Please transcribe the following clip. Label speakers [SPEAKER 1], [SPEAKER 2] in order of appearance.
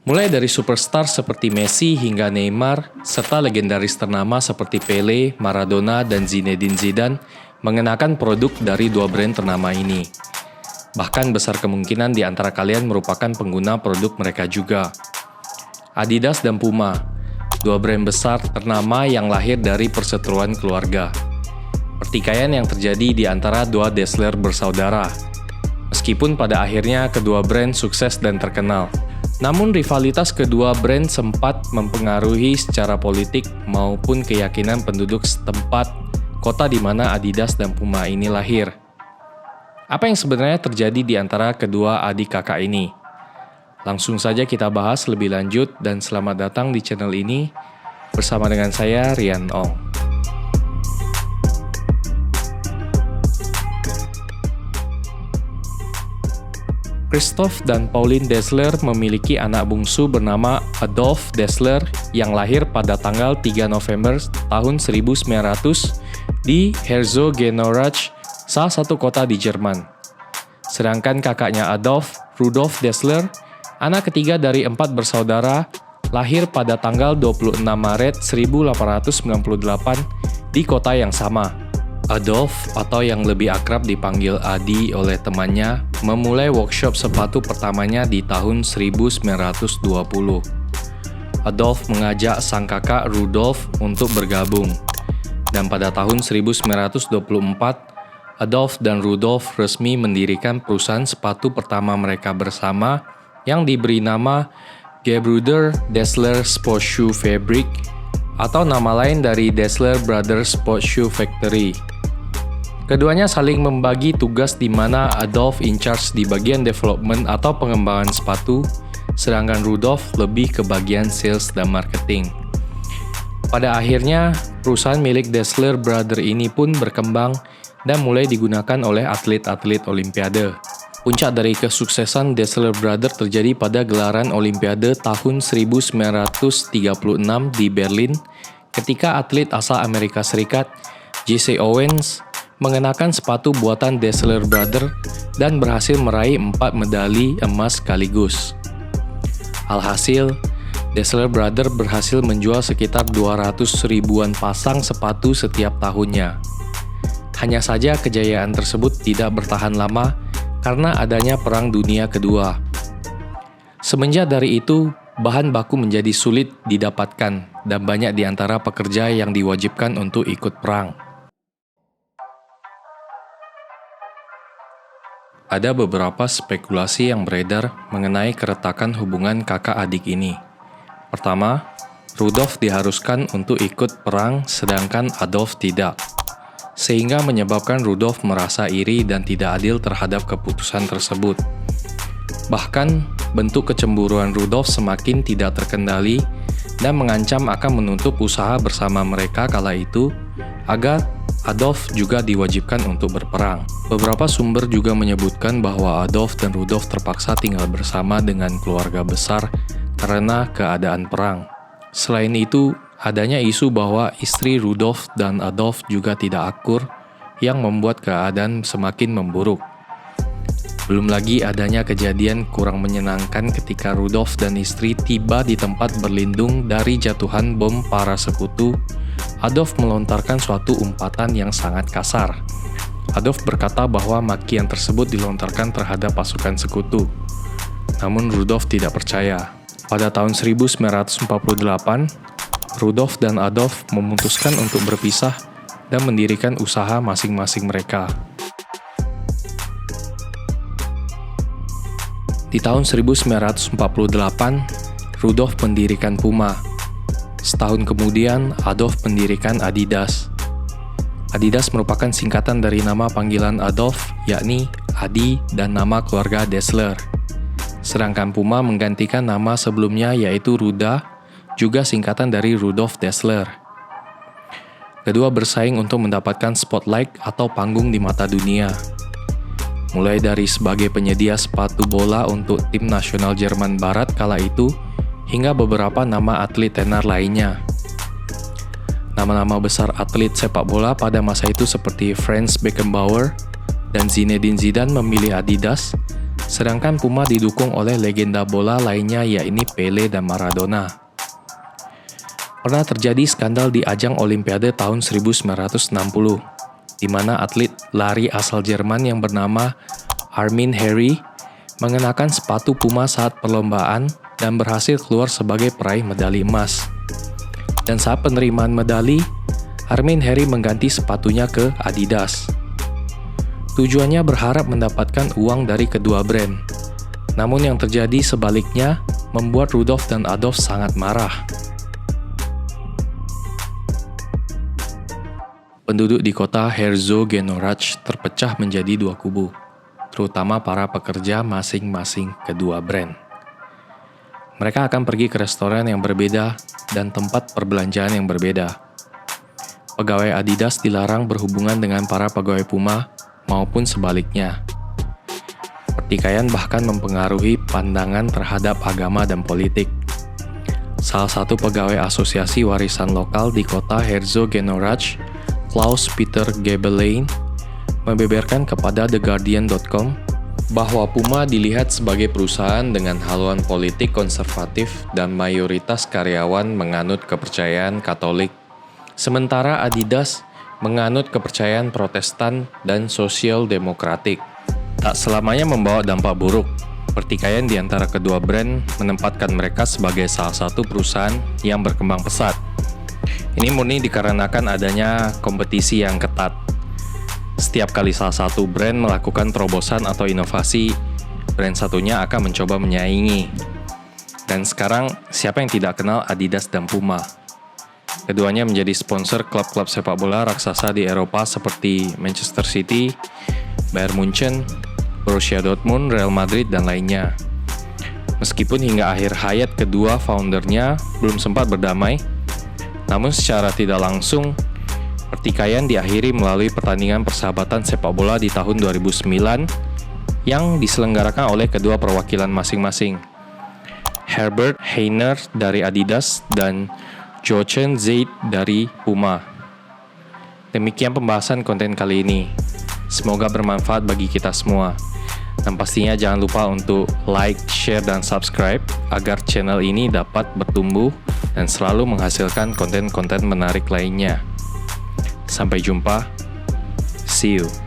[SPEAKER 1] Mulai dari superstar seperti Messi hingga Neymar, serta legendaris ternama seperti Pele, Maradona, dan Zinedine Zidane mengenakan produk dari dua brand ternama ini. Bahkan besar kemungkinan di antara kalian merupakan pengguna produk mereka juga. Adidas dan Puma, dua brand besar ternama yang lahir dari perseteruan keluarga. Pertikaian yang terjadi di antara dua Dassler bersaudara. Meskipun pada akhirnya kedua brand sukses dan terkenal. Namun rivalitas kedua brand sempat mempengaruhi secara politik maupun keyakinan penduduk setempat kota di mana Adidas dan Puma ini lahir. Apa yang sebenarnya terjadi di antara kedua adik kakak ini? Langsung saja kita bahas lebih lanjut dan selamat datang di channel ini bersama dengan saya Rian Ong. Christoph dan Pauline Dassler memiliki anak bungsu bernama Adolf Dassler yang lahir pada tanggal 3 November tahun 1900 di Herzogenaurach, salah satu kota di Jerman. Sedangkan kakaknya Adolf, Rudolf Dassler, anak ketiga dari 4 bersaudara, lahir pada tanggal 26 Maret 1898 di kota yang sama. Adolf, atau yang lebih akrab dipanggil Adi oleh temannya, memulai workshop sepatu pertamanya di tahun 1920. Adolf mengajak sang kakak Rudolf untuk bergabung. Dan pada tahun 1924, Adolf dan Rudolf resmi mendirikan perusahaan sepatu pertama mereka bersama yang diberi nama Gebrüder Dassler Sportschuh Fabrik atau nama lain dari Dassler Brothers Sportschuh Factory. Keduanya saling membagi tugas di mana Adolf in charge di bagian development atau pengembangan sepatu, sedangkan Rudolf lebih ke bagian sales dan marketing. Pada akhirnya, perusahaan milik Dassler Brothers ini pun berkembang dan mulai digunakan oleh atlet-atlet Olimpiade. Puncak dari kesuksesan Dassler Brothers terjadi pada gelaran Olimpiade tahun 1936 di Berlin ketika atlet asal Amerika Serikat, Jesse Owens, mengenakan sepatu buatan Dassler Brothers dan berhasil meraih 4 medali emas sekaligus. Alhasil, Dassler Brothers berhasil menjual sekitar 200 ribuan pasang sepatu setiap tahunnya. Hanya saja kejayaan tersebut tidak bertahan lama karena adanya Perang Dunia Kedua. Semenjak dari itu, bahan baku menjadi sulit didapatkan dan banyak di antara pekerja yang diwajibkan untuk ikut perang. Ada beberapa spekulasi yang beredar mengenai keretakan hubungan kakak adik ini. Pertama, Rudolf diharuskan untuk ikut perang sedangkan Adolf tidak, sehingga menyebabkan Rudolf merasa iri dan tidak adil terhadap keputusan tersebut. Bahkan, bentuk kecemburuan Rudolf semakin tidak terkendali dan mengancam akan menutup usaha bersama mereka kala itu agar Adolf juga diwajibkan untuk berperang. Beberapa sumber juga menyebutkan bahwa Adolf dan Rudolf terpaksa tinggal bersama dengan keluarga besar karena keadaan perang. Selain itu, adanya isu bahwa istri Rudolf dan Adolf juga tidak akur yang membuat keadaan semakin memburuk. Belum lagi adanya kejadian kurang menyenangkan ketika Rudolf dan istri tiba di tempat berlindung dari jatuhan bom para sekutu. Adolf melontarkan suatu umpatan yang sangat kasar. Adolf berkata bahwa makian tersebut dilontarkan terhadap pasukan sekutu. Namun Rudolf tidak percaya. Pada tahun 1948, Rudolf dan Adolf memutuskan untuk berpisah dan mendirikan usaha masing-masing mereka. Di tahun 1948, Rudolf mendirikan Puma. Setahun kemudian, Adolf mendirikan Adidas. Adidas merupakan singkatan dari nama panggilan Adolf, yakni Adi dan nama keluarga Dassler. Sedangkan Puma menggantikan nama sebelumnya yaitu Ruda, juga singkatan dari Rudolf Dassler. Kedua bersaing untuk mendapatkan spotlight atau panggung di mata dunia. Mulai dari sebagai penyedia sepatu bola untuk tim nasional Jerman Barat kala itu, hingga beberapa nama atlet tenar lainnya. Nama-nama besar atlet sepak bola pada masa itu seperti Franz Beckenbauer dan Zinedine Zidane memilih Adidas, Sedangkan Puma didukung oleh legenda bola lainnya yaitu Pele dan Maradona. Pernah terjadi skandal di ajang Olimpiade tahun 1960, di mana atlet lari asal Jerman yang bernama Armin Harry mengenakan sepatu Puma saat perlombaan dan berhasil keluar sebagai peraih medali emas. Dan saat penerimaan medali, Armin Harry mengganti sepatunya ke Adidas. Tujuannya berharap mendapatkan uang dari kedua brand. Namun yang terjadi sebaliknya membuat Rudolf dan Adolf sangat marah. Penduduk di kota Herzogenaurach terpecah menjadi dua kubu, terutama para pekerja masing-masing kedua brand. Mereka akan pergi ke restoran yang berbeda dan tempat perbelanjaan yang berbeda. Pegawai Adidas dilarang berhubungan dengan para pegawai Puma maupun sebaliknya. Pertikaian bahkan mempengaruhi pandangan terhadap agama dan politik. Salah satu pegawai asosiasi warisan lokal di kota Herzogenaurach, Klaus-Peter Gebelein, membeberkan kepada TheGuardian.com bahwa Puma dilihat sebagai perusahaan dengan haluan politik konservatif dan mayoritas karyawan menganut kepercayaan Katolik, sementara Adidas menganut kepercayaan Protestan dan sosial demokratik. Tak selamanya membawa dampak buruk. Pertikaian di antara kedua brand menempatkan mereka sebagai salah satu perusahaan yang berkembang pesat. Ini murni dikarenakan adanya kompetisi yang ketat. Setiap kali salah satu brand melakukan terobosan atau inovasi, brand satunya akan mencoba menyaingi. Dan sekarang, siapa yang tidak kenal Adidas dan Puma? Keduanya menjadi sponsor klub-klub sepak bola raksasa di Eropa seperti Manchester City, Bayern Munchen, Borussia Dortmund, Real Madrid, dan lainnya. Meskipun hingga akhir hayat kedua foundernya belum sempat berdamai, namun secara tidak langsung, pertikaian diakhiri melalui pertandingan persahabatan sepak bola di tahun 2009 yang diselenggarakan oleh kedua perwakilan masing-masing, Herbert Hainer dari Adidas dan Jochen Zeidler dari Puma. Demikian pembahasan konten kali ini. Semoga bermanfaat bagi kita semua. Dan pastinya jangan lupa untuk like, share, dan subscribe agar channel ini dapat bertumbuh dan selalu menghasilkan konten-konten menarik lainnya. Sampai jumpa. See you.